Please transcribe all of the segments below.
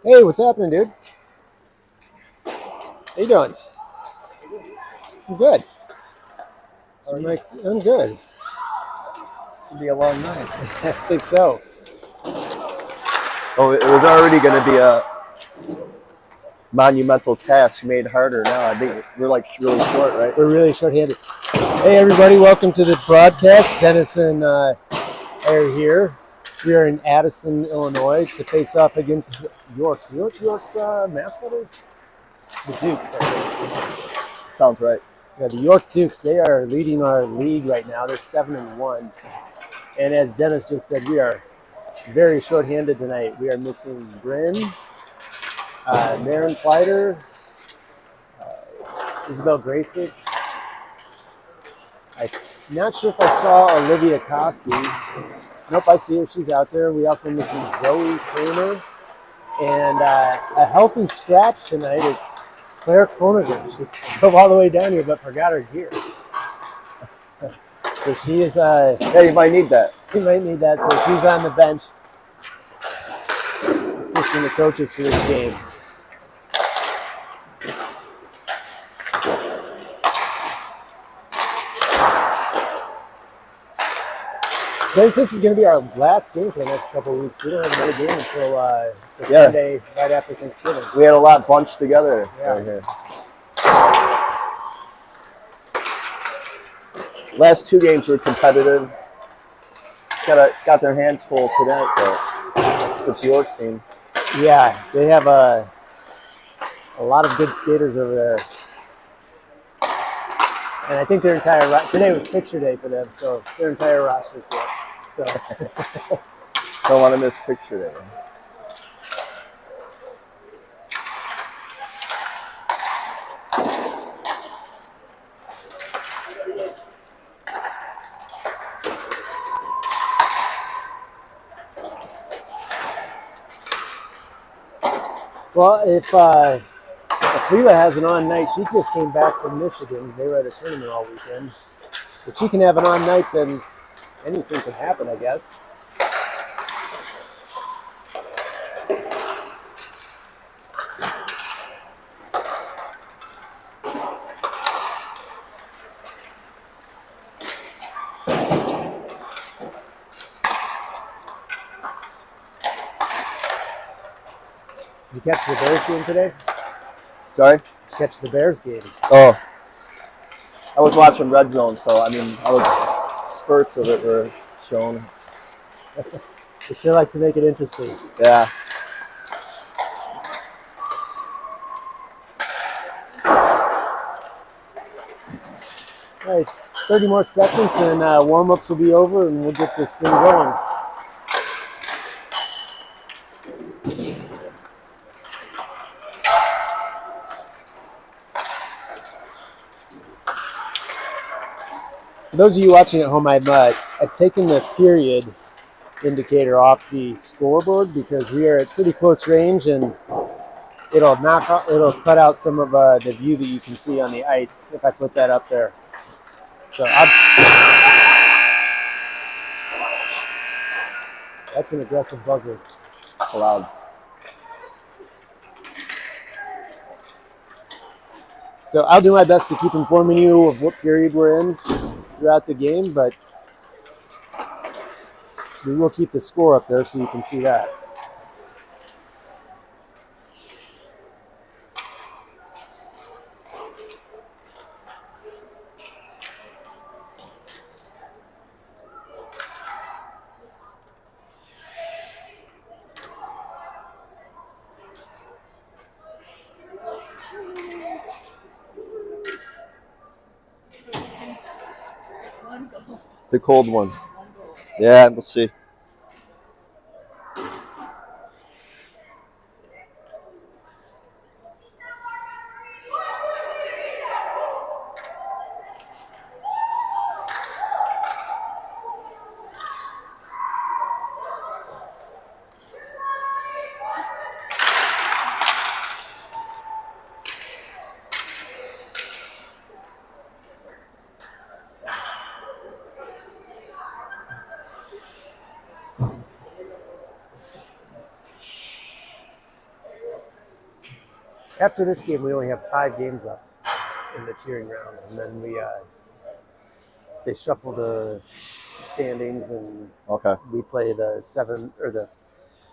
Hey, what's happening, dude? How you doing? I'm good. I'm good. It'll be a long night. I think so. Oh, it was already going to be a monumental task made harder now. I think we're like really short, right? We're really short-handed. Hey, everybody, welcome to the broadcast. Dennis and I are here. We are in Addison, Illinois to face off against York. York's mascot is the Dukes, I think. Sounds right. Yeah, the York Dukes, they are leading our league right now. They're 7-1. And as Dennis just said, we are very short-handed tonight. We are missing Bryn, Maren Fleider, Isabel Graysick. I'm not sure if I saw Olivia Koski. Nope, I see her. She's out there. We also missing Zoe Kramer. And a healthy scratch tonight is Claire Kronigren. She drove all the way down here but forgot her gear. So she is... Yeah, you might need that. She might need that. So she's on the bench assisting the coaches for this game. Guys, this is going to be our last game for the next couple of weeks. We don't have another game until the Sunday right after Thanksgiving. We had a lot bunched together right here. Last two games were competitive. Got their hands full tonight, but this York team. Yeah, they have a lot of good skaters over there. And I think their entire today was picture day for them, so their entire roster's here. So don't want to miss picture day. Well, if Leela has an on night, she just came back from Michigan. They were at a tournament all weekend. If she can have an on night, then anything can happen, I guess. Did you catch the Bears game today? Sorry? Catch the Bears game. Oh, I was watching Red Zone, so I mean, spurts of it were shown. They sure like to make it interesting. Yeah. All right, 30 more seconds and warm-ups will be over and we'll get this thing going. For those of you watching at home, I've taken the period indicator off the scoreboard because we are at pretty close range and it'll cut out some of the view that you can see on the ice if I put that up there. So that's an aggressive buzzer. It's loud. So I'll do my best to keep informing you of what period we're in throughout the game, but we will keep the score up there so you can see that. The cold one. Yeah, we'll see. After this game, we only have 5 games left in the tiering round, and then they shuffle the standings, and Okay. we play the 7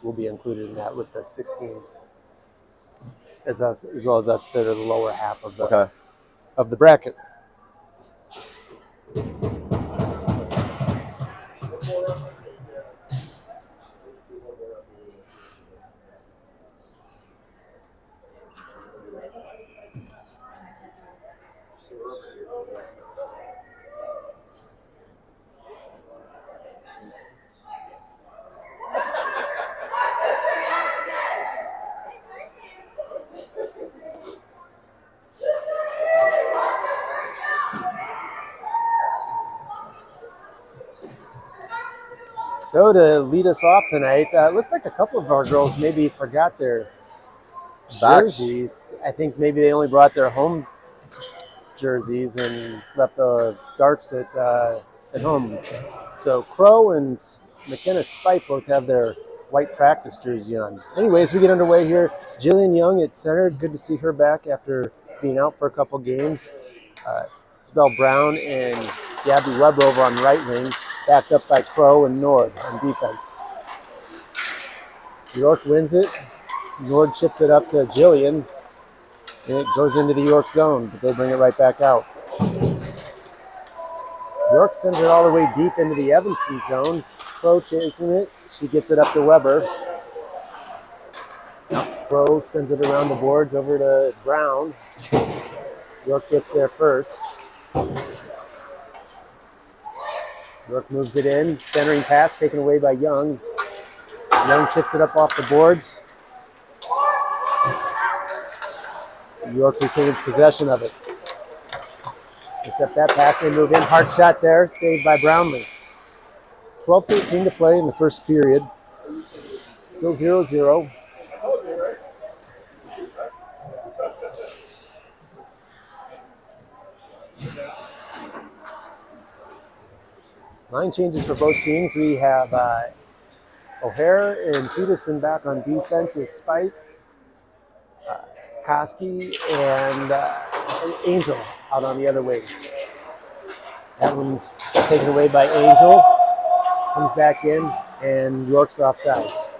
we'll be included in that with the 6 teams, as well as us that are the lower half of the bracket. So to lead us off tonight, it looks like a couple of our girls maybe forgot their jerseys. I think maybe they only brought their home jerseys and left the darts at home. So Crow and McKenna Spike both have their white practice jersey on. Anyways, we get underway here. Jillian Young at center. Good to see her back after being out for a couple games. Isabel Brown and Gabby Weber over on right wing, backed up by Crow and Nord on defense. York wins it. Nord chips it up to Jillian, and it goes into the York zone, but they bring it right back out. York sends it all the way deep into the Evanston zone. Crow chasing it. She gets it up to Weber. Crow sends it around the boards over to Brown. York gets there first. York moves it in. Centering pass taken away by Young. Young chips it up off the boards. York retains possession of it. Except that pass, they move in. Hard shot there, saved by Brownlee. 12-13 to play in the first period. Still 0-0. Line changes for both teams. We have O'Hare and Peterson back on defense with Spike, Koski, and Angel out on the other wing. That one's taken away by Angel. Comes back in, and York's offsides.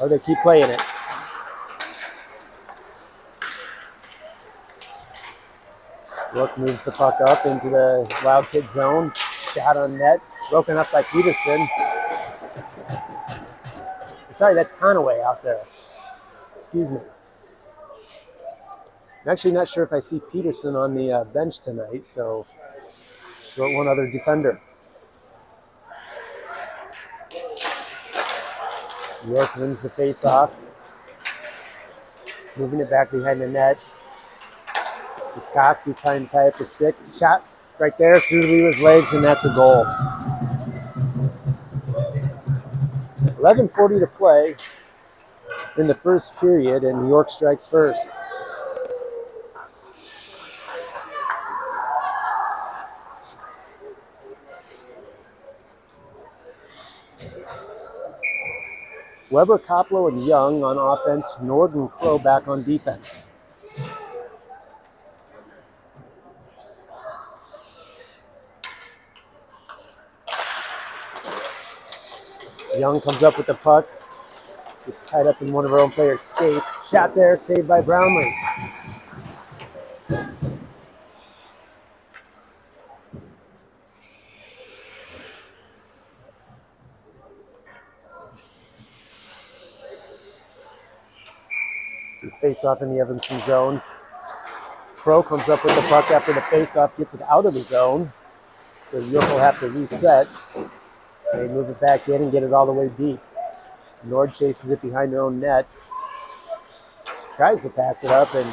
Or they keep playing it. York moves the puck up into the Wild Kid zone. Shot on net. Broken up by Peterson. Sorry, that's Conaway out there. Excuse me. I'm actually not sure if I see Peterson on the bench tonight, so short one other defender. York wins the face-off. Moving it back behind the net. Koski trying to tie up her stick. Shot right there through Leela's legs, and that's a goal. 11:40 to play in the first period, and York strikes first. Weber, Koplo, and Young on offense. Nord and Crow back on defense. Young comes up with the puck. Gets tied up in one of our own players' skates. Shot there, saved by Brownlee. So face-off in the Evanston zone. Crow comes up with the puck after the face-off, gets it out of the zone. So York will have to reset. They move it back in and get it all the way deep. Nord chases it behind their own net. She tries to pass it up and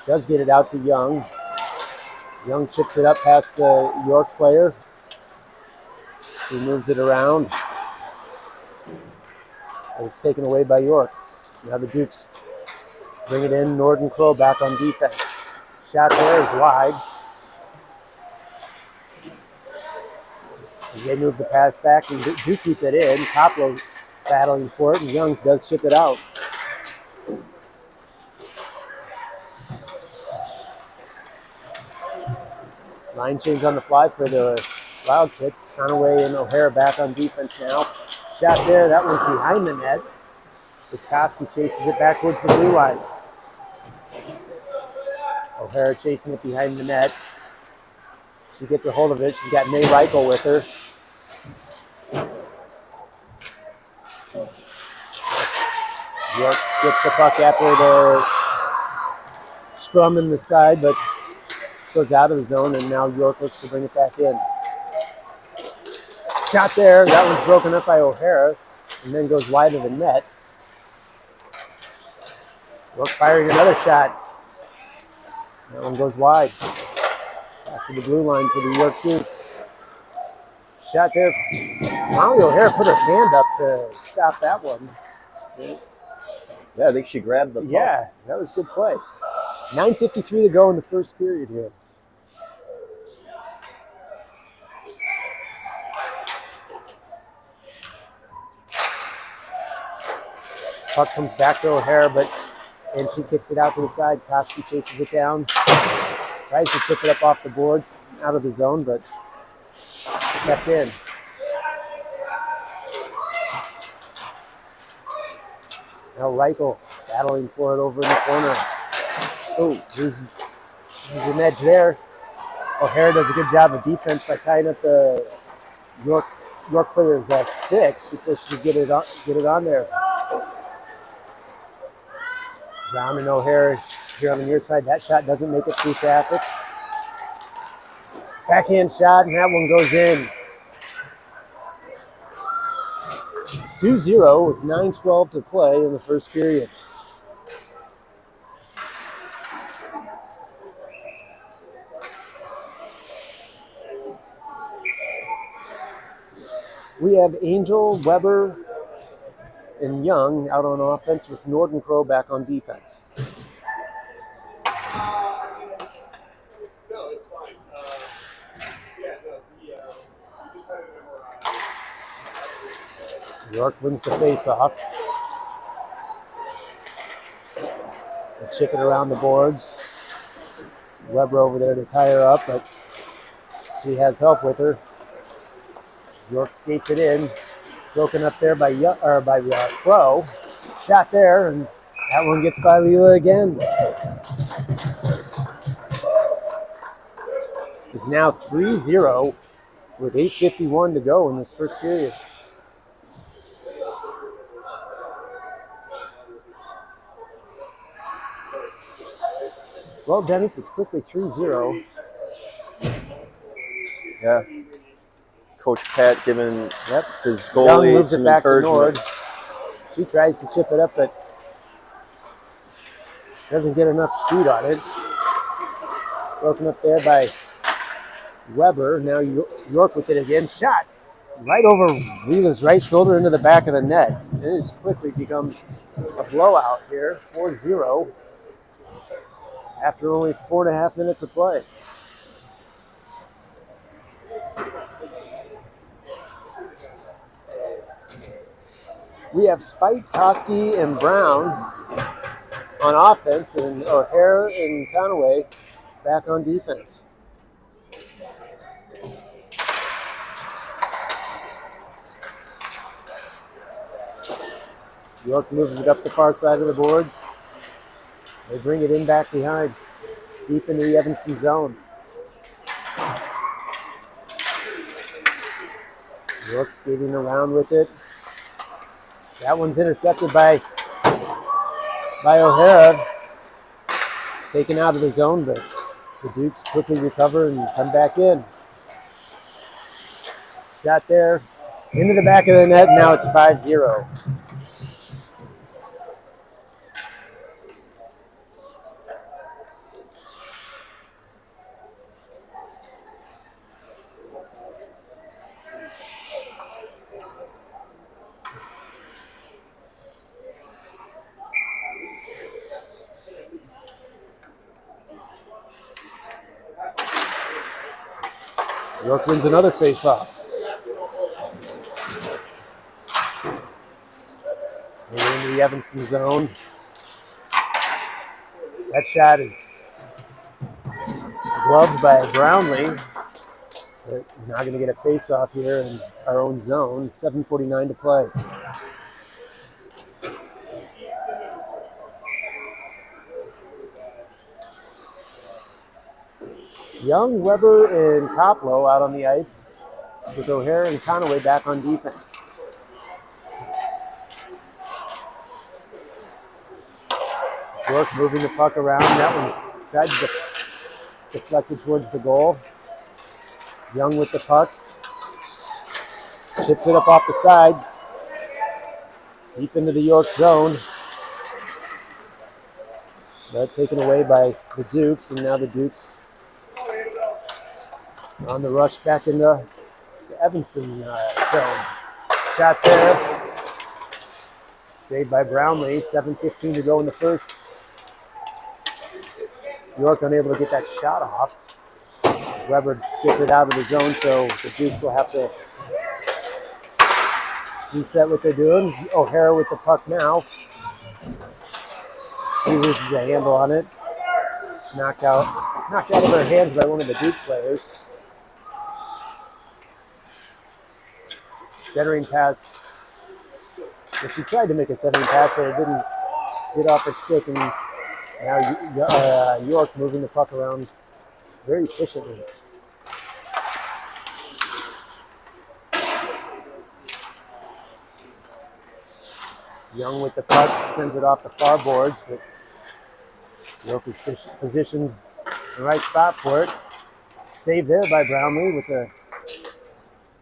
does get it out to Young. Young chips it up past the York player. She moves it around. And it's taken away by York. Now the Dukes bring it in. Nord and Crow back on defense. Shot there is wide. As they move the pass back and do keep it in. Koplo battling for it, and Young does ship it out. Line change on the fly for the Wildcats. Conaway and O'Hara back on defense now. Shot there, that one's behind the net. Koski chases it back towards the blue line. O'Hara chasing it behind the net. She gets a hold of it. She's got May Reichel with her. York gets the puck after the scrum in the side, but goes out of the zone, and now York looks to bring it back in. Shot there. That one's broken up by O'Hara, and then goes wide of the net. York firing another shot. That one goes wide. Back to the blue line for the York Dukes. Shot there. Molly O'Hara put her hand up to stop that one. Yeah, I think she grabbed the puck. Yeah, that was good play. 9:53 to go in the first period here. Puck comes back to O'Hara, and she kicks it out to the side. Koski chases it down. Tries to chip it up off the boards, out of the zone, but kept in. Now Reichel battling for it over in the corner. Oh, this is an edge there. O'Hara does a good job of defense by tying up the York player's stick before she could get it on there. Brown and O'Hara here on the near side. That shot doesn't make it through traffic. Backhand shot, and that one goes in. 2-0 with 9:12 to play in the first period. We have Angel, Weber, and Young out on offense with Nord and Crow back on defense. York wins the face-off. They chip it around the boards. Weber over there to tie her up, but she has help with her. York skates it in. Broken up there by Crow. Shot there, and that one gets by Leela again. It's now 3-0 with 8:51 to go in this first period. Well, Dennis, it's quickly 3-0. Yeah. Coach Pat giving his Young goalie moves it some back to encouragement. Nord. She tries to chip it up, but doesn't get enough speed on it. Broken up there by Weber. Now York with it again. Shots right over Wheeler's right shoulder into the back of the net. It has quickly become a blowout here, 4-0, after only 4.5 minutes of play. We have Spite, Koski, and Brown on offense, and O'Hare and Conaway back on defense. York moves it up the far side of the boards. They bring it in back behind, deep into the Evanston zone. York skating around with it. That one's intercepted by O'Hara. Taken out of the zone, but the Dukes quickly recover and come back in. Shot there into the back of the net. Now it's 5-0. York wins another face-off. We're into the Evanston zone. That shot is gloved by Brownlee. We're not going to get a face-off here in our own zone. 7:49 to play. Young, Weber, and Koplo out on the ice with O'Hare and Conaway back on defense. York moving the puck around. That one's tried to deflected towards the goal. Young with the puck. Chips it up off the side. Deep into the York zone. But taken away by the Dukes, and now the Dukes on the rush back into the Evanston zone. Shot there. Saved by Brownlee. 7:15 to go in the first. York unable to get that shot off. Weber gets it out of the zone, so the Dukes will have to reset what they're doing. O'Hara with the puck now. She loses a handle on it. Knocked out of her hands by one of the Duke players. Centering pass. Well, she tried to make a centering pass, but it didn't get off her stick. And now York moving the puck around very efficiently. Young with the puck, sends it off the far boards, but York is positioned in the right spot for it. Saved there by Brownlee with a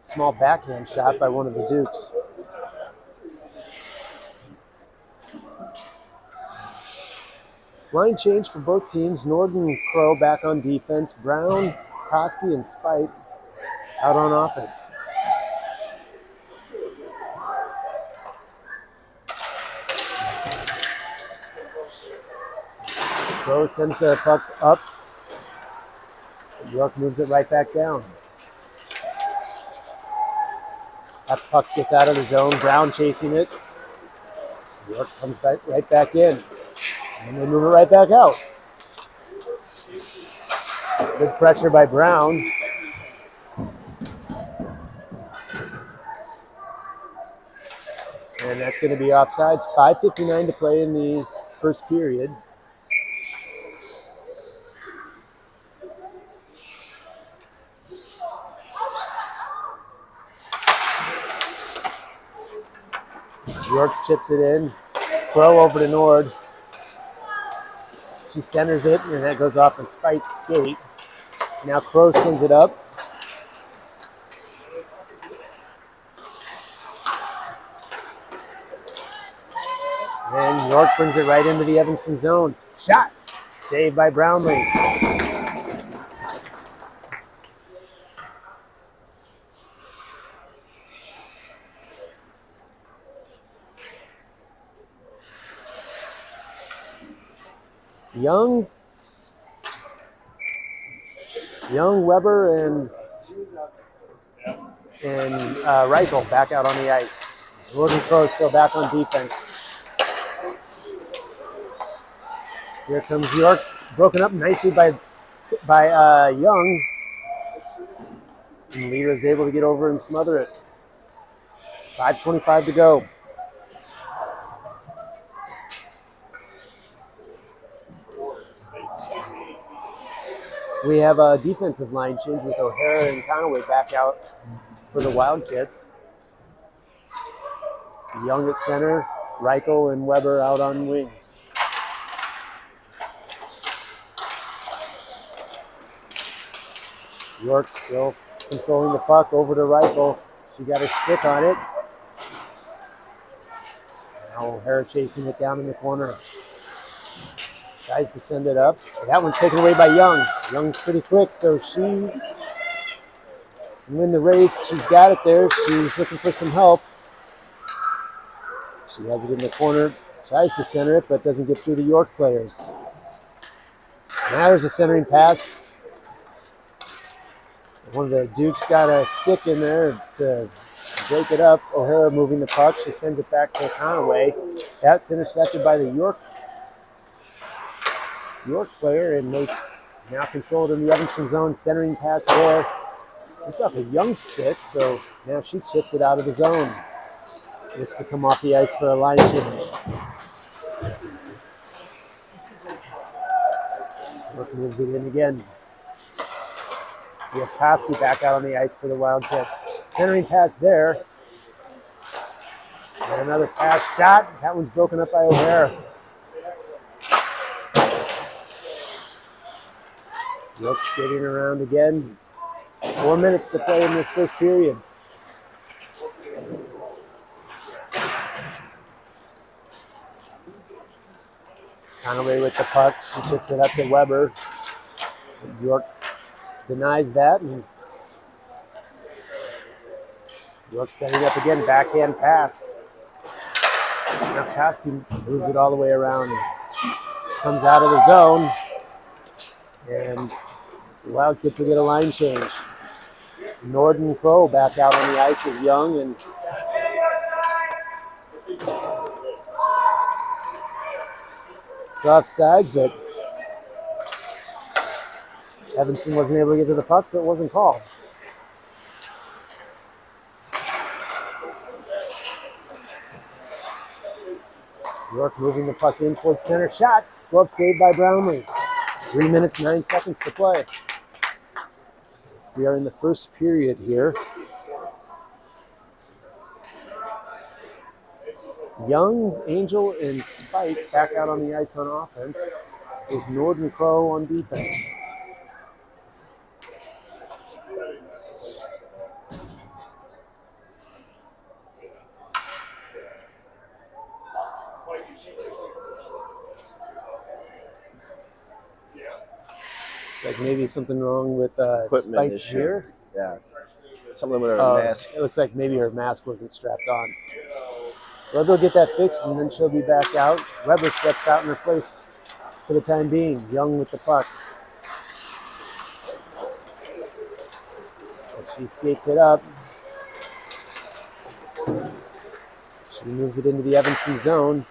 small backhand shot by one of the Dukes. Line change for both teams. Norden and Crow back on defense. Brown, Koski, and Spite out on offense. Crow sends the puck up. York moves it right back down. That puck gets out of the zone. Brown chasing it. York comes right back in. And they move it right back out. Good pressure by Brown. And that's going to be offsides. 5:59 to play in the first period. York chips it in. Crow over to Nord. She centers it, and that goes off in Spite's skate. Now Crow sends it up. And York brings it right into the Evanston zone. Shot. Saved by Brownlee. Young, Weber, and Reichel back out on the ice. Gordon Crow still back on defense. Here comes York, broken up nicely by Young. And Leela's able to get over and smother it. 5:25 to go. We have a defensive line change with O'Hara and Conaway back out for the Wildcats. Young at center, Reichel and Weber out on wings. York still controlling the puck over to Reichel. She got her stick on it. Now O'Hara chasing it down in the corner. Tries to send it up. That one's taken away by Young. Young's pretty quick, so she win the race. She's got it there. She's looking for some help. She has it in the corner. Tries to center it, but doesn't get through the York players. Now there's a centering pass. One of the Dukes got a stick in there to break it up. O'Hara moving the puck. She sends it back to Conaway. That's intercepted by the York player, and they now control it in the Evanston zone. Centering pass there. Just off a Young stick, so now she chips it out of the zone. Looks to come off the ice for a line change. York moves it in again. We have Koski back out on the ice for the Wildcats. Centering pass there. And another pass shot. That one's broken up by O'Hara. York skating around again. 4 minutes to play in this first period. Conaway with the puck. She chips it up to Weber. York denies that. And York setting up again. Backhand pass. Now Koski moves it all the way around. Comes out of the zone. And the Wildcats will get a line change. Nord and Crow back out on the ice with Young, and it's offsides, but Evanston wasn't able to get to the puck, so it wasn't called. York moving the puck in towards center. Shot. Glove saved by Brownlee. 3 minutes, 9 seconds to play. We are in the first period here. Young, Angel, and Spike back out on the ice on offense with Nord and Crow on defense. It's like maybe something wrong with Spike's gear. Yeah. Something with her mask. It looks like maybe her mask wasn't strapped on. Well, they'll get that fixed, and then she'll be back out. Weber steps out in her place for the time being. Young with the puck. As she skates it up. She moves it into the Evanston zone.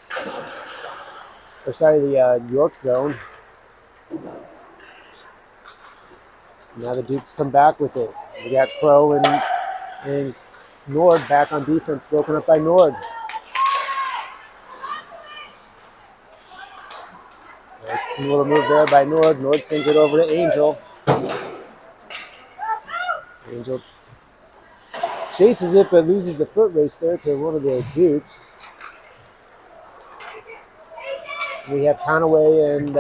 Or sorry, the York zone. Now the Dukes come back with it. We got Crow and Nord back on defense, broken up by Nord. Nice little move there by Nord. Nord sends it over to Angel. Angel chases it, but loses the foot race there to one of the Dukes. We have Conaway and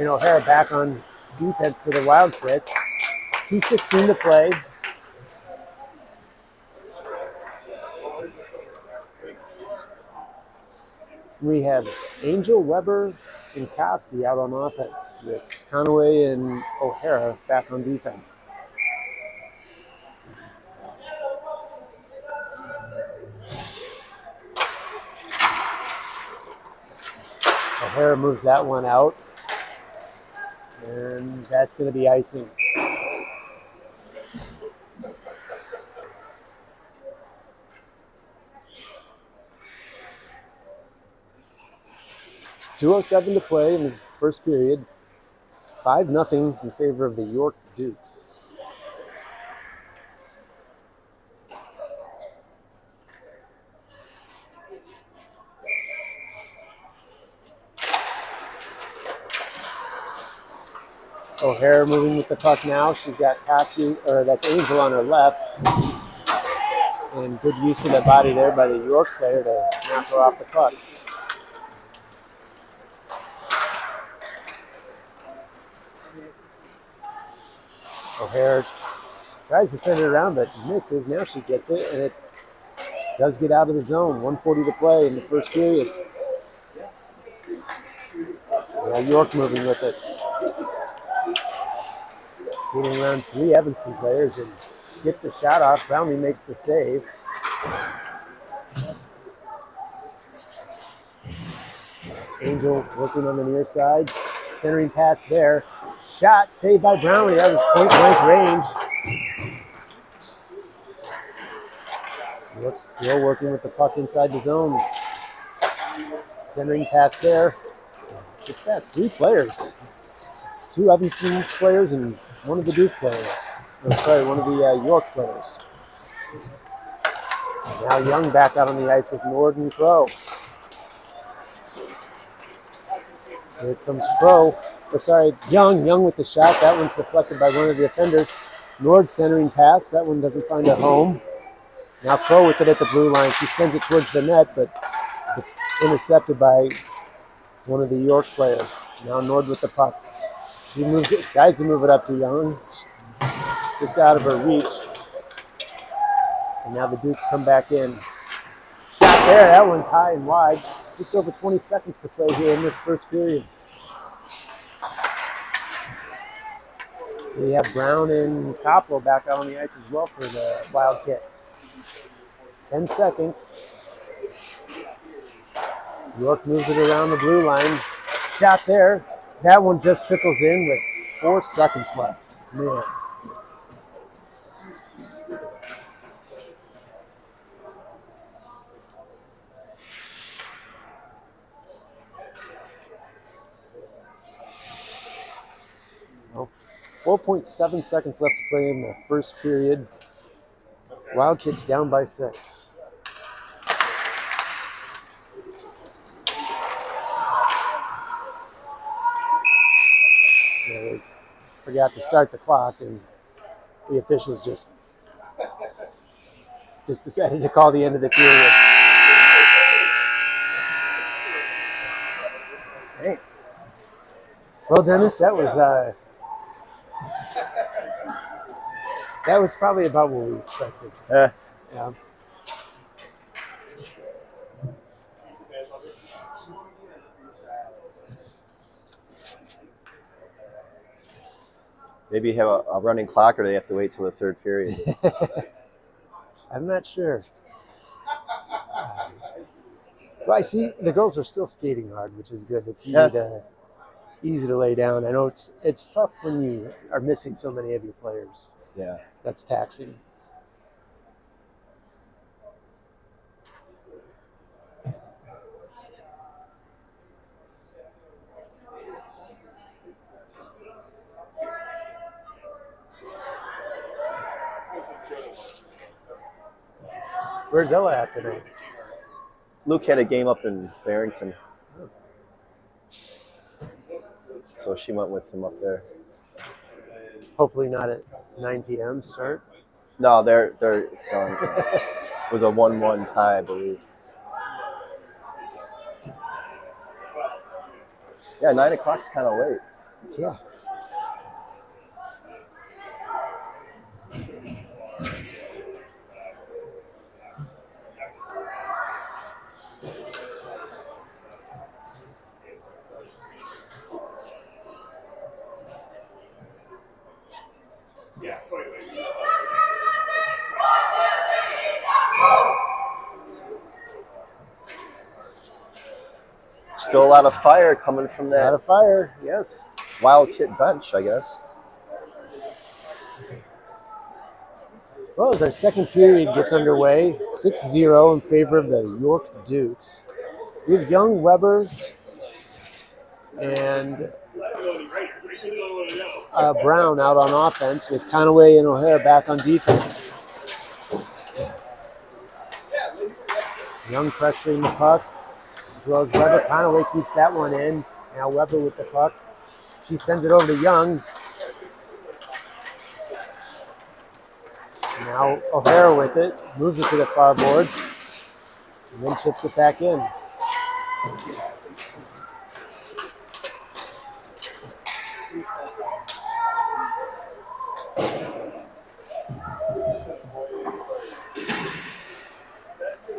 O'Hara back on defense for the Wildcats. 2:16 to play. We have Angel, Weber, and Koski out on offense with Conaway and O'Hara back on defense. O'Hara moves that one out, and that's going to be icing. .207 to play in his first period. 5-0 in favor of the York Dukes. O'Hara moving with the puck now. She's got Koski, or that's Angel on her left. And good use of the body there by the York player to knock her off the puck. O'Hara tries to send it around, but misses. Now she gets it, and it does get out of the zone. 1:40 to play in the first period. Now York moving with it. Skating around 3 Evanston players and gets the shot off. Brownlee makes the save. Angel working on the near side. Centering pass there. Shot saved by Brownlee. That was point-blank range. York still working with the puck inside the zone. Centering pass there. Gets past 3 players. 2 Evanston players and one of the Duke players. One of the York players. Now Young back out on the ice with Nord and Crow. Here comes Crow. Young with the shot. That one's deflected by one of the defenders. Nord centering pass. That one doesn't find a home. Now Crow with it at the blue line. She sends it towards the net, but intercepted by one of the York players. Now Nord with the puck. She moves it, tries to move it up to Young. Just out of her reach. And now the Dukes come back in. Shot there. That one's high and wide. Just over 20 seconds to play here in this first period. We have Brown and Coppola back out on the ice as well for the Wildcats. 10 seconds. York moves it around the blue line. Shot there. That one just trickles in with 4 seconds left. Man. Well, 4.7 seconds left to play in the first period. Wildcats down by 6. They forgot to start the clock, and the officials just decided to call the end of the period. Hey. Well, Dennis, that was probably about what we expected. Yeah. Maybe you have a running clock, or they have to wait till the third period. I'm not sure. Well, I see the girls are still skating hard, which is good. It's easy to lay down. I know it's tough when you are missing so many of your players. Yeah. That's taxing. Where's Ella at tonight? Luke had a game up in Barrington. So she went with him up there. Hopefully not at 9 p.m. start. No, they're done. It was a 1-1 tie, I believe. Yeah, 9 o'clock's kind of late. Yeah. Still a lot of fire coming from A lot that of fire, yes. Wild Kit bench, I guess. Well, as our second period gets underway, 6-0 in favor of the York Dukes. We have Young, Weber, and Brown out on offense, with Conaway and O'Hare back on defense. Young pressuring the puck, as well as Weber. Conaway keeps that one in. Now Weber with the puck. She sends it over to Young. Now O'Hara with it, moves it to the far boards, and then chips it back in.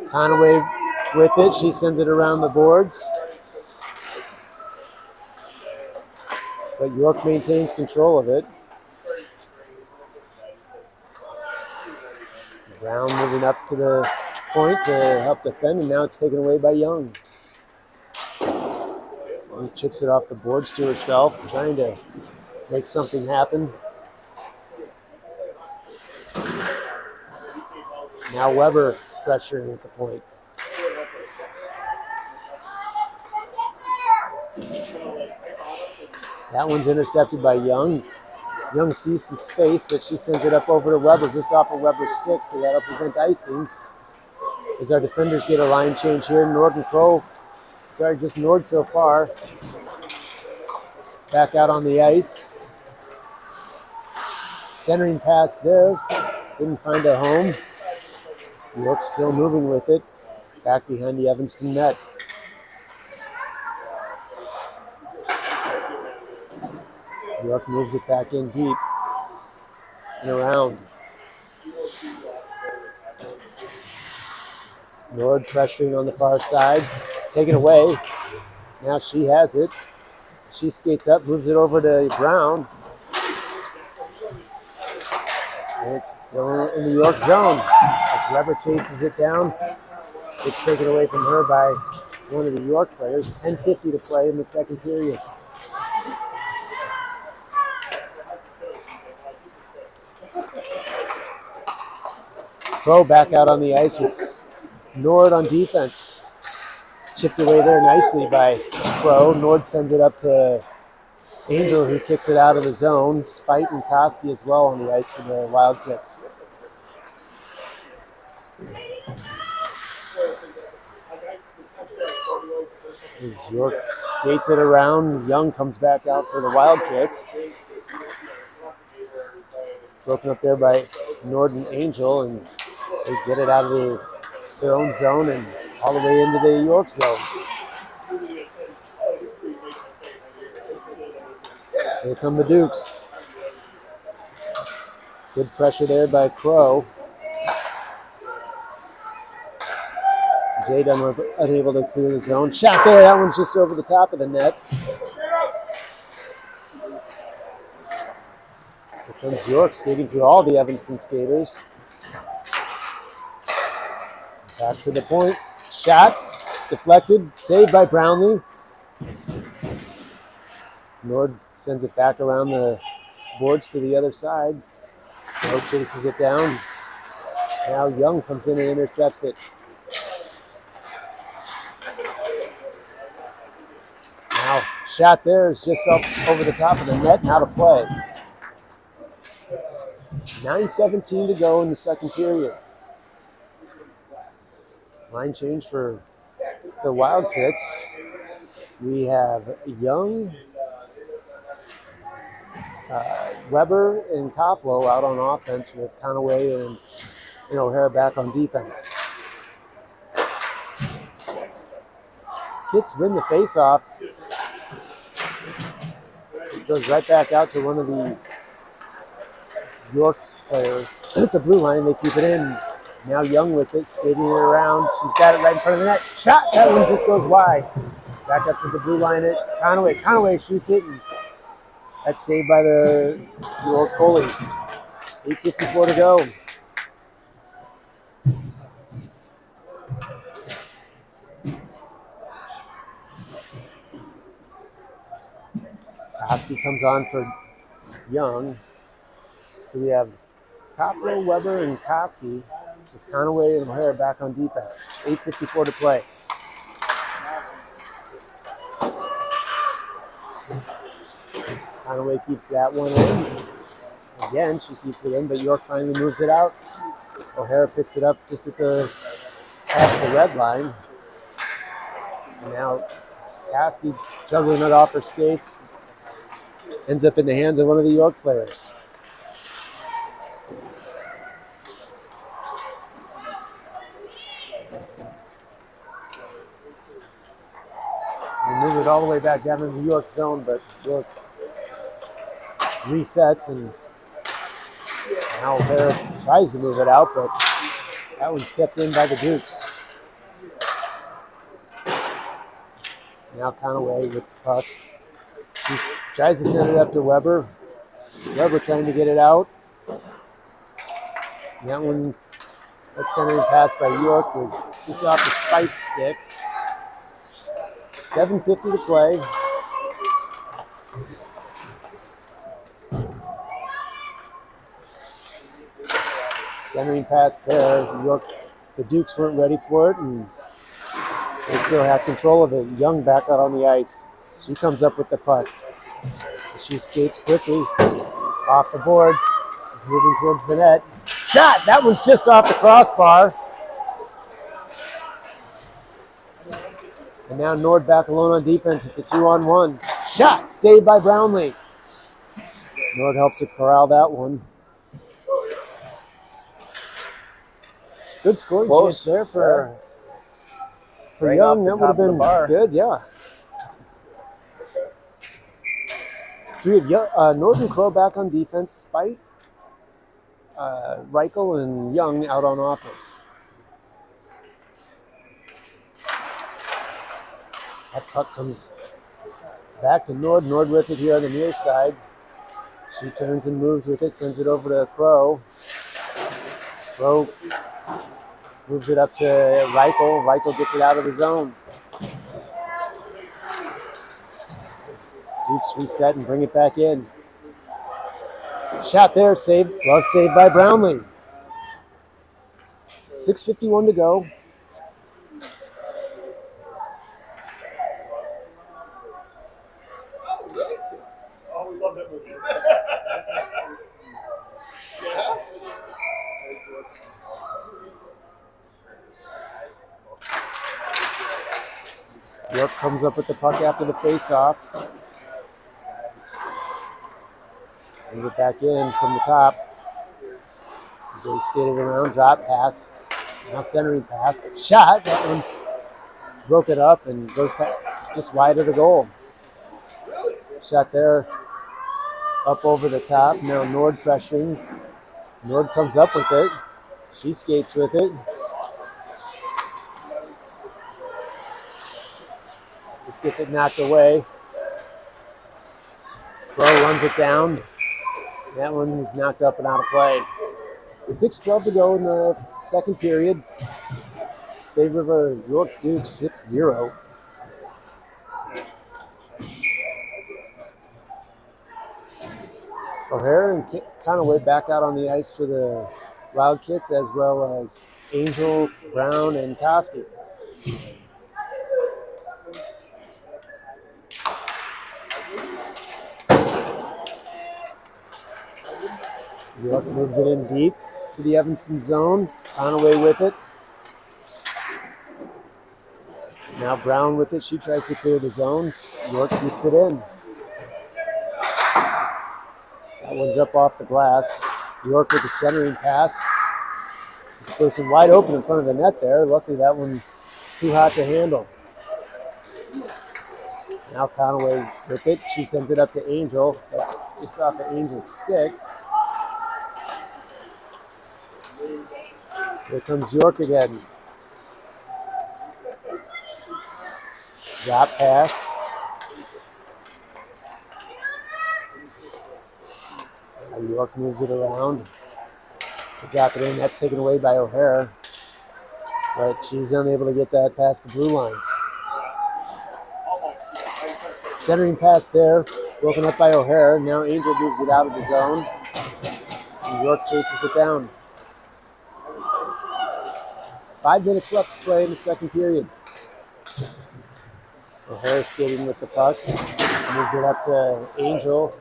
Conaway with it, she sends it around the boards. But York maintains control of it. Brown moving up to the point to help defend, and now it's taken away by Young. Young chips it off the boards to herself, trying to make something happen. Now Weber pressuring at the point. That one's intercepted by Young. Young sees some space, but she sends it up over to Weber, just off of Weber's stick, so that'll prevent icing. As our defenders get a line change here, Nord and Crow, just Nord so far. Back out on the ice. Centering pass there, didn't find a home. York still moving with it, back behind the Evanston net. York moves it back in deep and around. Nord pressuring on the far side. It's taken away. Now she has it. She skates up, moves it over to Brown. And it's still in the York zone. As Weber chases it down, it's taken away from her by one of the York players. 10:50 to play in the second period. Crow back out on the ice with Nord on defense. Chipped away there nicely by Crow. Nord sends it up to Angel, who kicks it out of the zone. Spite and Koski as well on the ice for the Wildcats. As York skates it around, Young comes back out for the Wildcats. Broken up there by Nord and Angel, and they get it out of their own zone and all the way into the York zone. Here come the Dukes. Good pressure there by Crow. Jade unable to clear the zone. Shot there, that one's just over the top of the net. Here comes York skating through all the Evanston skaters. Back to the point. Shot, deflected, saved by Brownlee. Nord sends it back around the boards to the other side. Crow chases it down. Now Young comes in and intercepts it. Now, shot there is just up over the top of the net and out of play. 9:17 to go in the second period. Line change for the Wildcats. We have Young, Weber, and Koplo out on offense, with Conaway and O'Hara back on defense. Kits win the faceoff. It goes right back out to one of the York players at the blue line. They keep it in. Now Young with it, skating it around. She's got it right in front of the net. Shot! That one just goes wide. Back up to the blue line at Conaway. Conaway shoots it, and that's saved by the York goalie. 8:54 to go. Koski comes on for Young. So we have Coppola, Weber, and Koski with Conaway and O'Hare back on defense. 8:54 to play. Conaway keeps that one in. Again, she keeps it in, but York finally moves it out. O'Hare picks it up just at the past the red line. And now Koski juggling it off her skates. Ends up in the hands of one of the York players. We move it all the way back down in the York zone, but York resets, and now O'Hare tries to move it out, but that one's kept in by the Dukes. Now Conaway with the puck. He tries to send it up to Weber. Weber trying to get it out. And that one, that centering pass by York was just off the Spite's stick. 7:50 to play. Centering pass there. York, the Dukes weren't ready for it, and they still have control of it. Young back out on the ice. She comes up with the puck. She skates quickly off the boards. She's moving towards the net. Shot! That one's just off the crossbar. And now Nord back alone on defense. It's a 2-on-1. Shot! Saved by Brownlee. Nord helps her corral that one. Good scoring chance there for Right Young. That would have the been bar. good, yeah. So we have Northern Crow back on defense, Spite, Reichel, and Young out on offense. That puck comes back to Nord. Nord with it here on the near side. She turns and moves with it, sends it over to Crow. Crow moves it up to Reichel. Reichel gets it out of the zone. Dukes reset and bring it back in. Shot there, saved. Glove saved by Brownlee. 6:51 to go. Oh, we love that movie. York comes up with the puck after the face-off. Move it back in from the top. As they skated around, drop pass. Now centering pass. Shot. That one's broken up and goes back just wide of the goal. Shot there up over the top. Now Nord pressuring. Nord comes up with it. She skates with it. Just gets it knocked away. Crow runs it down. That one is knocked up and out of play. 6:12 to go in the second period. Favor of York Dukes 6-0. O'Hare and Conaway back out on the ice for the Wildcats, as well as Angel, Brown, and Koski. York moves it in deep to the Evanston zone. Conaway with it. Now Brown with it. She tries to clear the zone. York keeps it in. That one's up off the glass. York with the centering pass. The person wide open in front of the net there. Luckily that one is too hot to handle. Now Conaway with it. She sends it up to Angel. That's just off of Angel's stick. Here comes York again. Drop pass. Now York moves it around. They drop it in. That's taken away by O'Hara. But she's unable to get that past the blue line. Centering pass there. Broken up by O'Hara. Now Angel moves it out of the zone. And York chases it down. 5 minutes left to play in the second period. O'Hara skating with the puck. Moves it up to Angel.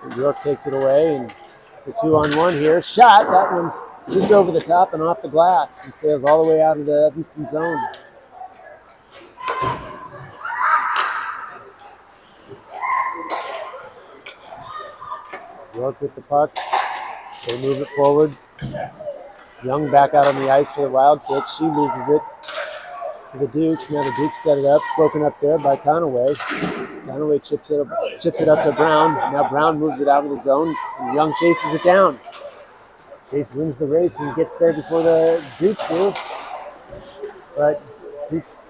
And York takes it away, and it's a 2-on-1 here. Shot. That one's just over the top and off the glass and sails all the way out of the Evanston zone. York with the puck. They move it forward. Young back out on the ice for the Wildcats. She loses it to the Dukes. Now the Dukes set it up. Broken up there by Conaway. Conaway chips it up to Brown. Now Brown moves it out of the zone. And Young chases it down. Chase wins the race and gets there before the Dukes do. But Dukes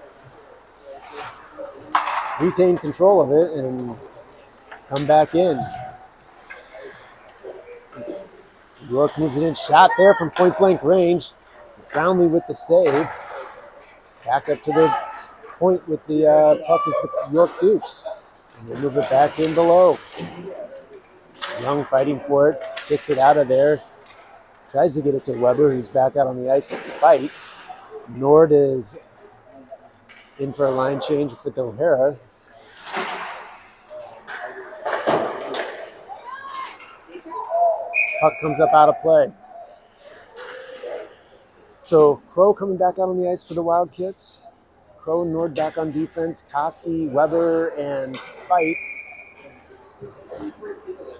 retain control of it and come back in. York moves it in. Shot there from point-blank range. Brownlee with the save. Back up to the point with the puck is the York Dukes. And they move it back in below. Young fighting for it. Kicks it out of there. Tries to get it to Weber, who's back out on the ice with Spite. Nord is in for a line change with O'Hara. Puck comes up out of play. So Crow coming back out on the ice for the Wildcats. Crow and Nord back on defense. Koski, Weber, and Spite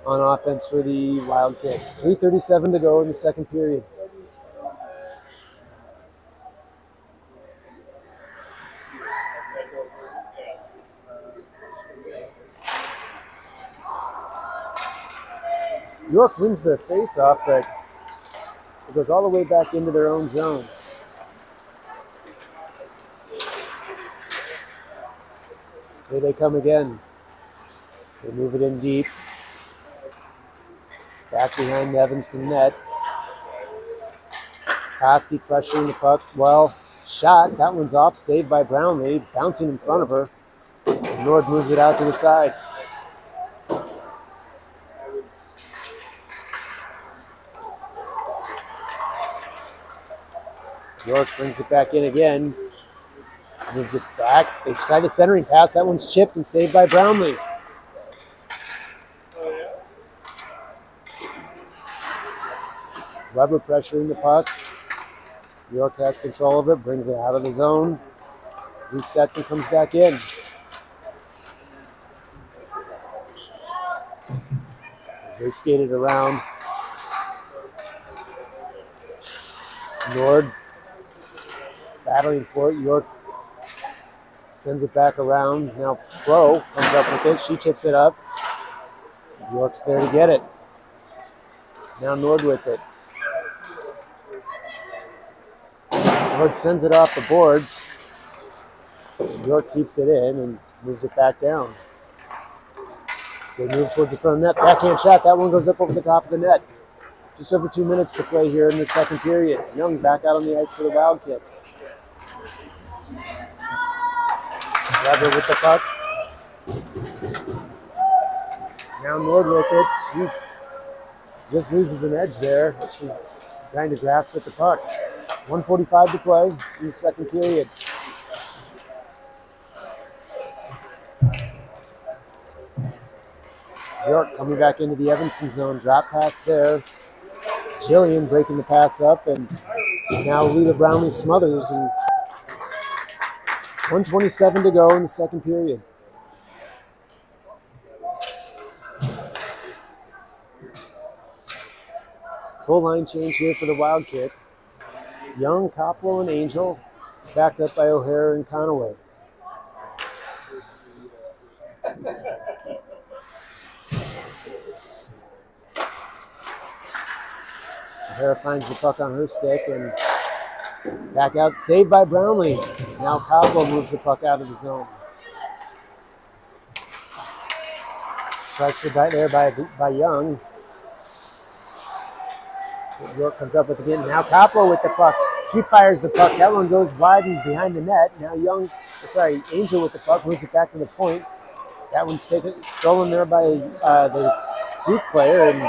on offense for the Wildcats. 3:37 to go in the second period. York wins the face-off, but it goes all the way back into their own zone. Here they come again. They move it in deep. Back behind the Evanston net. Koski pressuring the puck. Well, shot. That one's off. Saved by Brownlee. Bouncing in front of her. Nord moves it out to the side. York brings it back in again. Moves it back. They try the centering pass. That one's chipped and saved by Brownlee. Weber pressuring the puck. York has control of it. Brings it out of the zone. Resets and comes back in. As they skate it around. Nord battling for it. York sends it back around. Now Crow comes up with it. She chips it up. York's there to get it. Now Nord with it. Nord sends it off the boards. York keeps it in and moves it back down. They move towards the front of the net. Backhand shot. That one goes up over the top of the net. Just over 2 minutes to play here in the second period. Young back out on the ice for the Wildcats. Weber with the puck. Now Nord with it. She just loses an edge there. She's trying to grasp at the puck. 1:45 to play in the second period. York coming back into the Evanston zone. Drop pass there. Jillian breaking the pass up, and now Lita Brownlee smothers, and 1:27 to go in the second period. Full line change here for the Wildcats. Young, Koplo, and Angel, backed up by O'Hara and Conaway. O'Hara finds the puck on her stick and back out, saved by Brownlee. Now Cowell moves the puck out of the zone. Pressure by Young. York comes up with it again. Now Coppola with the puck. She fires the puck. That one goes wide and behind the net. Now Angel with the puck moves it back to the point. That one's stolen there by the Duke player and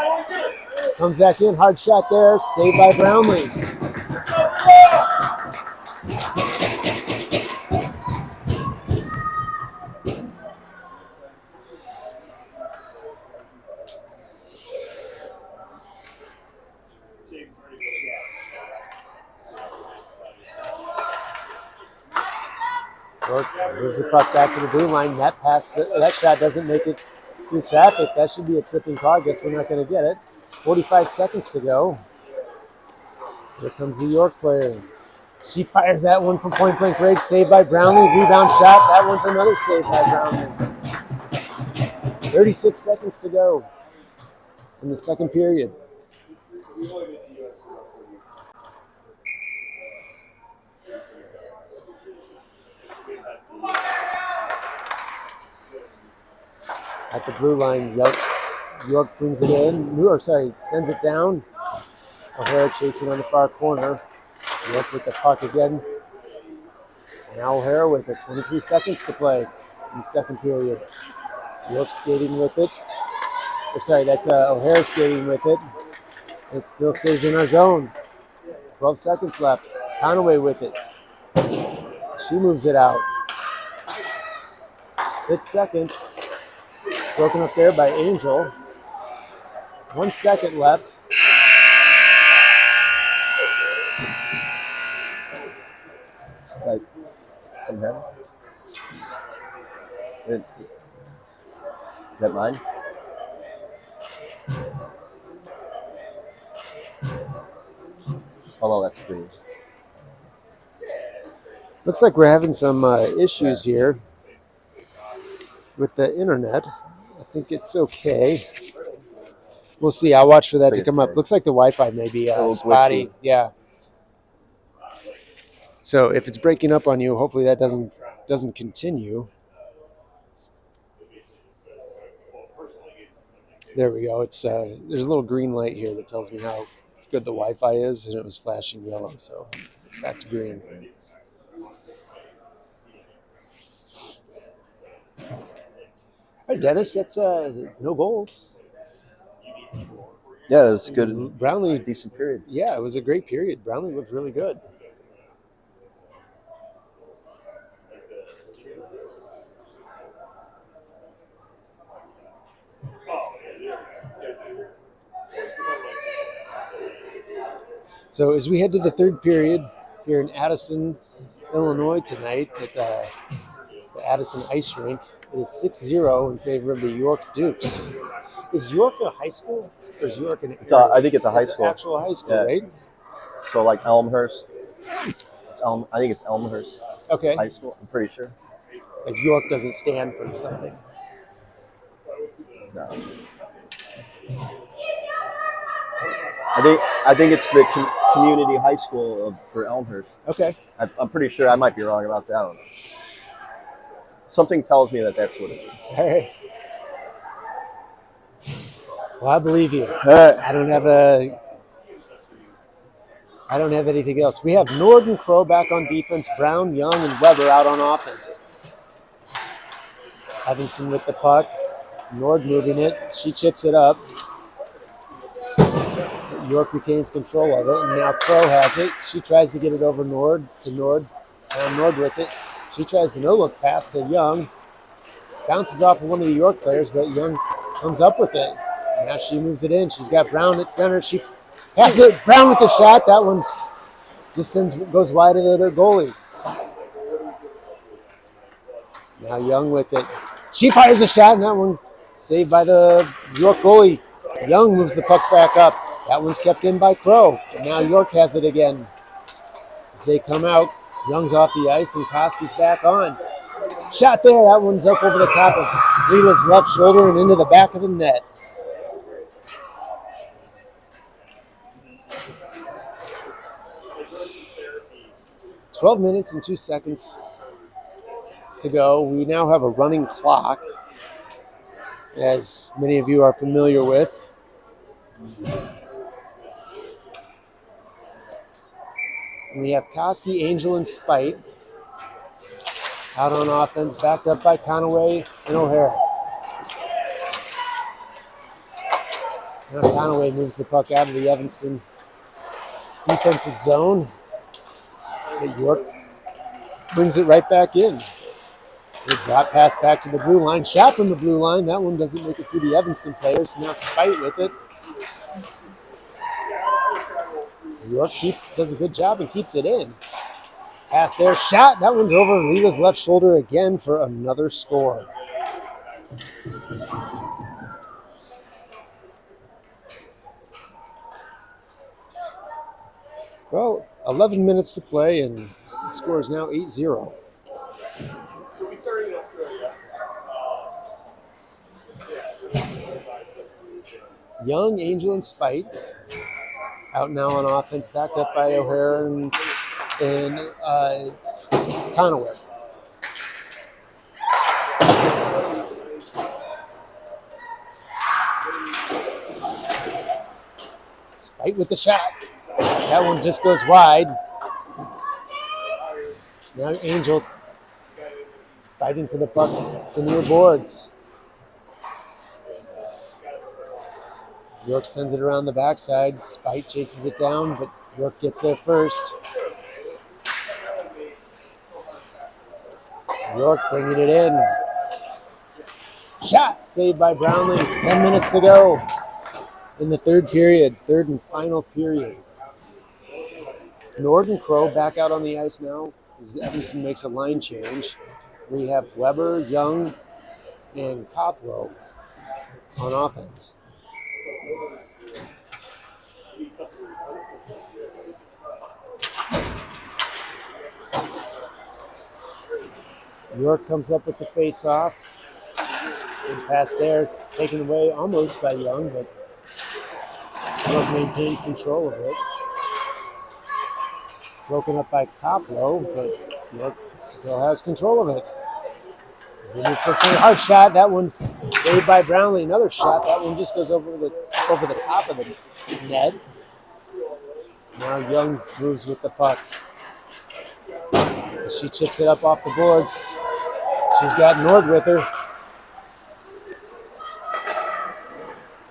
comes back in. Hard shot there, saved by Brownlee. York moves the puck back to the blue line. That shot doesn't make it through traffic. That should be a tripping call. I guess we're not going to get it. 45 seconds to go. Here comes the York player. She fires that one from point blank range. Saved by Brownlee. Rebound shot. That one's another save by Brownlee. 36 seconds to go in the second period. At the blue line, York brings it in. Sends it down. O'Hara chasing on the far corner. York with the puck again. Now O'Hara with it. 23 seconds to play in the second period. York skating with it. That's O'Hara skating with it. It still stays in our zone. 12 seconds left. Conaway with it. She moves it out. 6 seconds. Broken up there by Angel. 1 second left. Like some head. Is that mine? Oh no, that's free. Looks like we're having some issues here with the internet. I think it's okay. We'll see. I'll watch for that to come up. Looks like the Wi-Fi may be spotty. Yeah. So if it's breaking up on you, hopefully that doesn't continue. There we go. It's there's a little green light here that tells me how good the Wi-Fi is, and it was flashing yellow, so it's back to green. All right, Dennis, that's no goals. Yeah, it was good. Brownlee, decent period. Yeah, it was a great period. Brownlee looked really good. So as we head to the third period here in Addison, Illinois tonight at the Addison Ice Rink, it is 6-0 in favor of the York Dukes. Is York a high school or is York an area? I think it's a high school. An actual high school, right? So like Elmhurst. I think it's Elmhurst High School, I'm pretty sure. Like York doesn't stand for something. No. I think it's the community high school for Elmhurst. Okay. I'm pretty sure. I might be wrong about that one. Something tells me that's what it is. All right. Well, I believe you. I don't have anything else. We have Nord and Crow back on defense. Brown, Young, and Weber out on offense. Evanston with the puck. Nord moving it. She chips it up. York retains control of it, and now Crow has it. She tries to get it over Nord. Now Nord with it. She tries the no-look pass to Young. Bounces off of one of the York players, but Young comes up with it. Now she moves it in. She's got Brown at center. She passes it. Brown with the shot. That one just goes wide of their goalie. Now Young with it. She fires a shot, and that one saved by the York goalie. Young moves the puck back up. That one's kept in by Crow. And now York has it again. As they come out, Young's off the ice, and Koski's back on. Shot there. That one's up over the top of Leela's left shoulder and into the back of the net. 12 minutes and 2 seconds to go. We now have a running clock, as many of you are familiar with. And we have Koski, Angel, and Spite out on offense, backed up by Conaway and O'Hara. Now Conaway moves the puck out of the Evanston defensive zone. But York brings it right back in. A drop pass back to the blue line. Shot from the blue line. That one doesn't make it through the Evanston players. Now Spite with it. York does a good job and keeps it in. Pass there. Shot. That one's over Lila's left shoulder again for another score. Well, 11 minutes to play, and the score is now 8-0. So we started in Australia. Young, Angel, and Spite out now on offense, backed up by O'Hara and Conaway. Spite with the shot. That one just goes wide. Now Angel fighting for the puck in the boards. York sends it around the backside. Spite chases it down, but York gets there first. York bringing it in. Shot saved by Brownlee. 10 minutes to go in the third and final period. Nord and Crow back out on the ice now as Evanston makes a line change. We have Weber, Young, and Koplo on offense. York comes up with the face-off. Good pass there. It's taken away almost by Young, but York maintains control of it. Broken up by Koplo, but York still has control of it. They move for a hard shot. That one's saved by Brownlee. Another shot. That one just goes over the top of the net. Now Young moves with the puck. She chips it up off the boards. She's got Nord with her.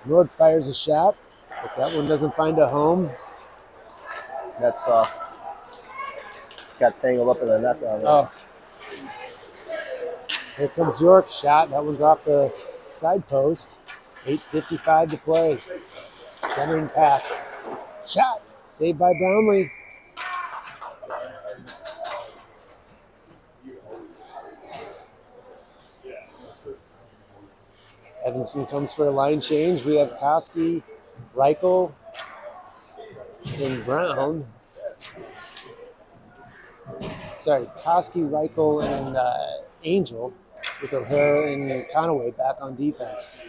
Nord fires a shot, but that one doesn't find a home. That's got tangled up in the net down there. Oh. Here comes York's shot. That one's off the side post. 8:55 to play. Centering pass. Shot. Saved by Brownlee. Evanston comes for a line change. We have Koski, Reichel, and Brown. Sorry, Koski, Reichel, and Angel, with O'Hara and Conaway back on defense.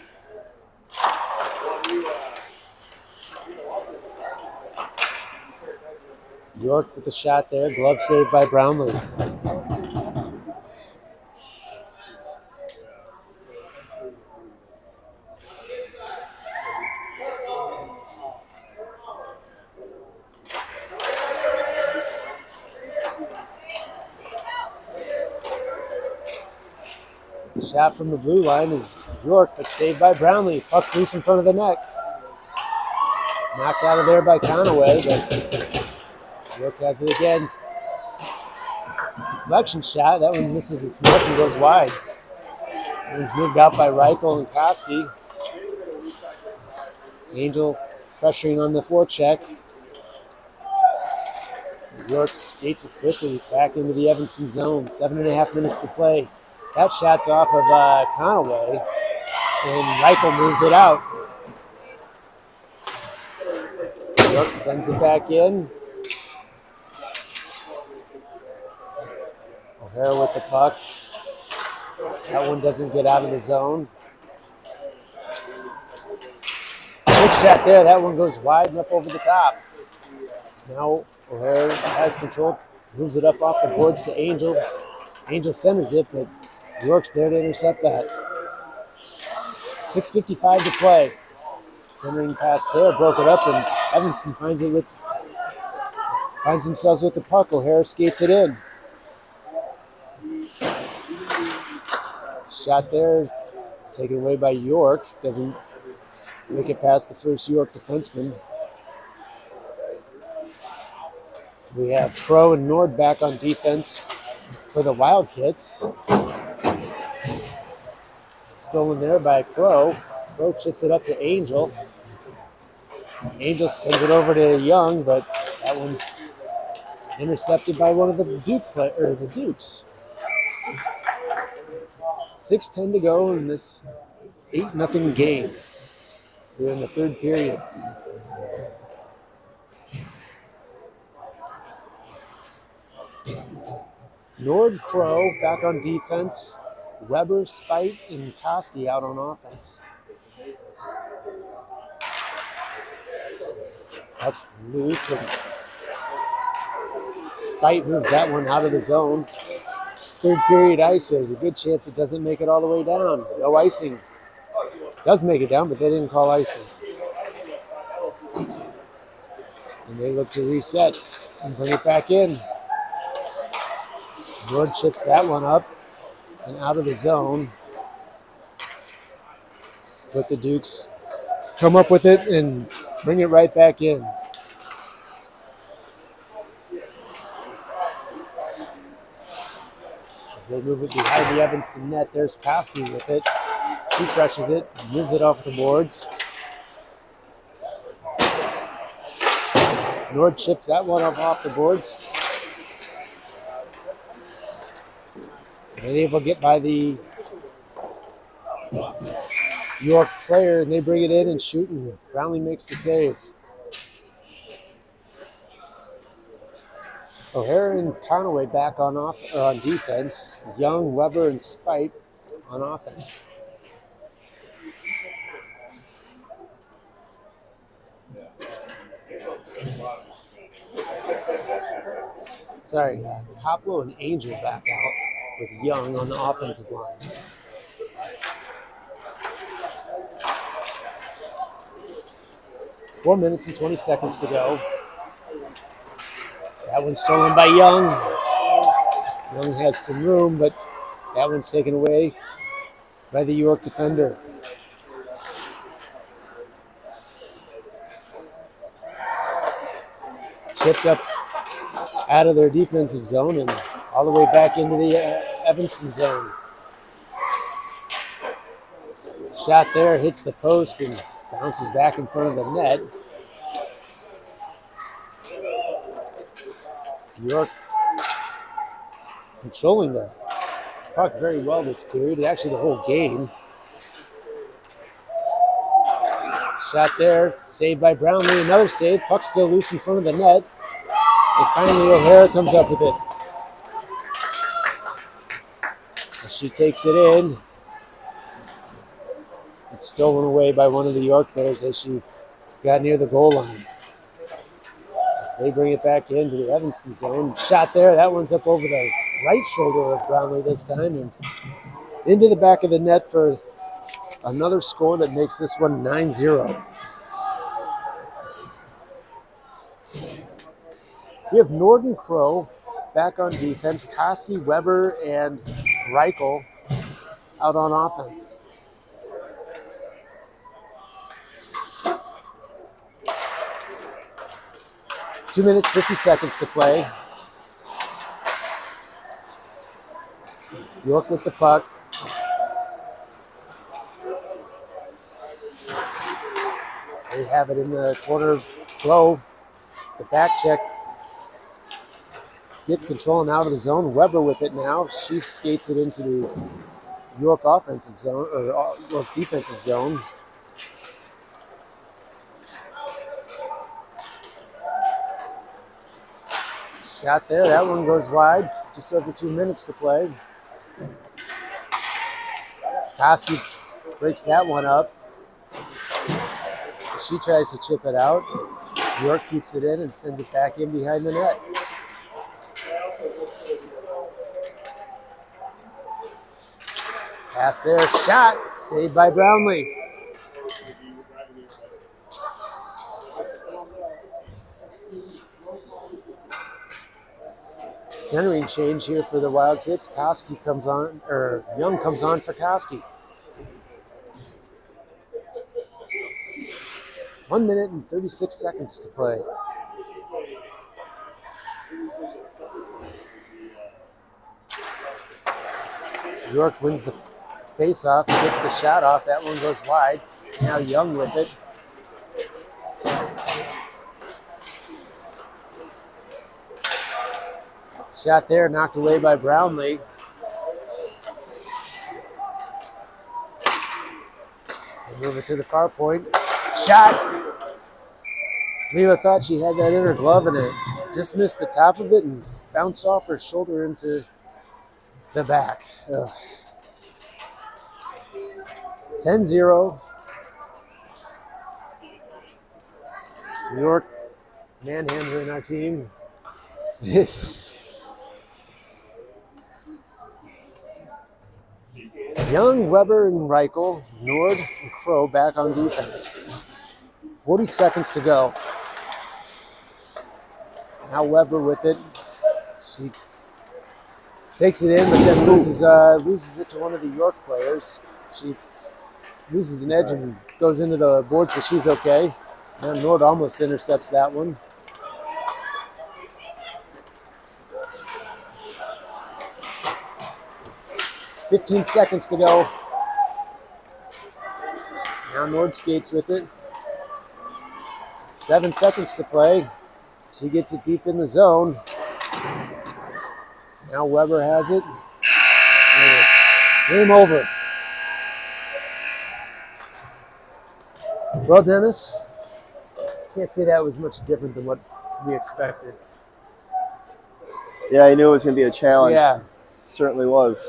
York with the shot there. Glove saved by Brownlee. Shot from the blue line is York, but saved by Brownlee. Puck's loose in front of the net. Knocked out of there by Conaway, but York has it again. Deflection shot. That one misses its mark and goes wide. That one's moved out by Reichel and Koski. Angel pressuring on the forecheck. York skates it quickly back into the Evanston zone. 7.5 minutes to play. That shot's off of Conaway, and Reichel moves it out. York sends it back in. O'Hara with the puck. That one doesn't get out of the zone. Good shot there. That one goes wide and up over the top. Now O'Hara has control Moves it up off the boards to Angel. Angel centers it, but York's there to intercept that. 6:55 to play. Centering pass there, broke it up, and Evanston finds themselves with the puck. O'Hara skates it in. Shot there, taken away by York. Doesn't make it past the first York defenseman. We have Crow and Nord back on defense for the Wildcats. Stolen there by Crow. Crow chips it up to Angel. Angel sends it over to Young, but that one's intercepted by one of the Dukes. 6:10 to go in this 8-0 game. We're in the third period. Nord, Crow back on defense. Weber, Spite, and Koski out on offense. That's loose, and Spite moves that one out of the zone. It's third period ice, so there's a good chance it doesn't make it all the way down. No icing. It does make it down, but they didn't call icing. And they look to reset and bring it back in. Nord chips that one up and out of the zone. But the Dukes come up with it and bring it right back in. As they move it behind the Evanston net, there's Koski with it. He crushes it, moves it off the boards. Nord chips that one up off the boards. And able to get by the York player, and they bring it in and shoot, and Brownlee makes the save. O'Hara and Conaway back on defense. Young, Weber, and Spite on offense. Sorry, Koplo and Angel back out with Young on the offensive line. Four minutes and 20 seconds to go. That one's stolen by Young. Young has some room, but that one's taken away by the York defender. Chipped up out of their defensive zone and all the way back into the Evanston zone. Shot there, hits the post and bounces back in front of the net. York controlling the puck very well this period, actually the whole game. Shot there, saved by Brownlee, another save. Puck still loose in front of the net. And finally O'Hara comes up with it. As she takes it in. It's stolen away by one of the York players as she got near the goal line. As they bring it back into the Evanston zone. Shot there, that one's up over the right shoulder of Brownlee this time and into the back of the net for another score that makes this one 9-0. We have Norden Crow back on defense. Koski, Weber, and Reichel out on offense. Two minutes, 50 seconds to play. York with the puck. They have it in the corner. Crow, the back check. Gets control and out of the zone. Weber with it now. She skates it into the York offensive zone, or York defensive zone. Shot there. That one goes wide. Just over 2 minutes to play. Koski breaks that one up. She tries to chip it out. York keeps it in and sends it back in behind the net. Pass there, shot, saved by Brownlee. Centering change here for the Wildcats. Koski comes on, or Young comes on for Koski. 1 minute and 36 seconds to play. York wins the face-off, gets the shot off. That one goes wide. Now Young with it. Shot there, knocked away by Brownlee. They move it to the far point. Shot! Leela thought she had that in her glove and it just missed the top of it and bounced off her shoulder into the back. Ugh. 10-0. New York manhandling our team. Young, Weber, and Reichel, Nord, and Crow back on defense. 40 seconds to go. Now Weber with it. She takes it in, but then loses it to one of the York players. She loses an edge and goes into the boards, but she's okay. Now Nord almost intercepts that one. $15 seconds to go. Now Nord skates with it. 7 seconds to play. She gets it deep in the zone. Now Weber has it. And it's game over. Well, Dennis, can't say that was much different than what we expected. Yeah, I knew it was going to be a challenge. Yeah. It certainly was.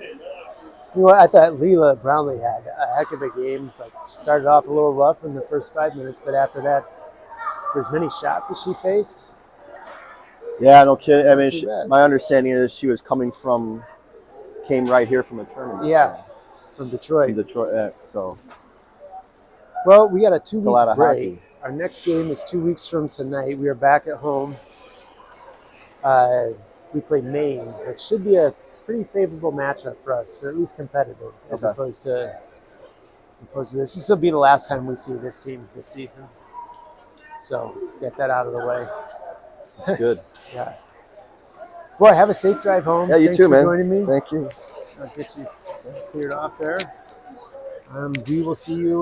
You know what? I thought Leela Brownlee had a heck of a game. Like, started off a little rough in the first 5 minutes, but after that, for as many shots as she faced. Yeah, no kidding. I Not mean, too bad. my understanding is she was came right here from a tournament. Yeah, from Detroit. From Detroit, yeah, so. Well, we got a 2 week a lot of break. hockey. Our next game is 2 weeks from tonight. We are back at home. We play Maine, which should be a pretty favorable matchup for us, or at least competitive, as Okay. opposed to this. This will be the last time we see this team this season. So get that out of the way. That's good. Yeah. Boy, have a safe drive home. Yeah, you Thanks too, for man. joining me. Thank you. I'll get you cleared off there. We will see you